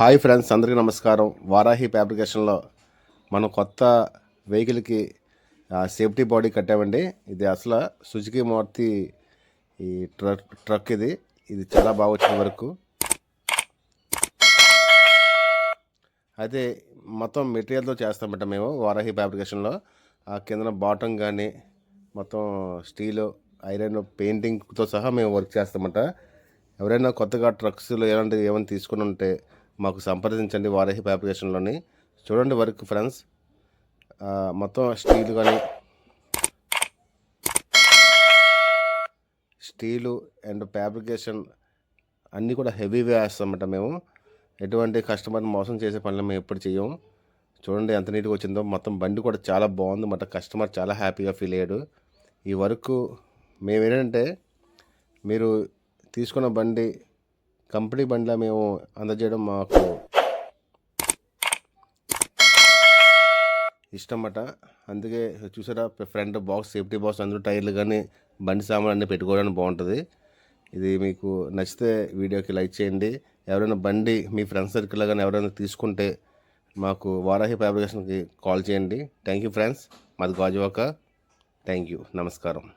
Hi friends, అందరికీ నమస్కారం. వారాహి ఫ్యాబ్రికేషన్లో మనం కొత్త వెహికల్కి సేఫ్టీ బాడీ కట్టామండి. ఇది అసలు సుజుకి మారుతి ఈ ట్రక్ ఇది చాలా బాగా వచ్చిన వరకు. అయితే మొత్తం మెటీరియల్తో చేస్తామంట మేము వారాహి ఫ్యాబ్రికేషన్లో. ఆ కింద బాటమ్ కానీ మొత్తం స్టీలు, ఐరన్, పెయింటింగ్తో సహా మేము వర్క్ చేస్తామంట. ఎవరైనా కొత్తగా ట్రక్స్లో ఏమైనా తీసుకుని ఉంటే మాకు సంప్రదించండి వారాహి ఫ్యాబ్రికేషన్లోని. చూడండి వర్క్ ఫ్రెండ్స్, మొత్తం స్టీలు అండ్ ఫ్యాబ్రికేషన్ అన్నీ కూడా హెవీగా వేస్తామట మేము. ఎటువంటి కస్టమర్ని మోసం చేసే పనులు మేము ఎప్పుడు చేయము. చూడండి ఎంత నీట్గా వచ్చిందో. మొత్తం బండి కూడా చాలా బాగుంది అన్నమాట. కస్టమర్ చాలా హ్యాపీగా ఫీల్ అయ్యాడు. ఈ వర్క్ మేమేంటంటే, మీరు తీసుకున్న బండి కంపెనీ బండిలో మేము అందజేయడం మాకు ఇష్టం అన్నమాట. అందుకే చూసారా, ఫ్రంట్ బాక్స్, సేఫ్టీ బాక్స్, అందులో టైర్లు కానీ బండి సామాన్లు అన్నీ పెట్టుకోవడానికి బాగుంటుంది. ఇది మీకు నచ్చితే వీడియోకి లైక్ చేయండి. ఎవరైనా బండి మీ ఫ్రెండ్స్ సర్కిల్లో కానీ ఎవరైనా తీసుకుంటే మాకు వారాహి ఫ్యాబ్రికేషన్కి కాల్ చేయండి. Thank you friends. మాది గాజువాక. Thank you. నమస్కారం.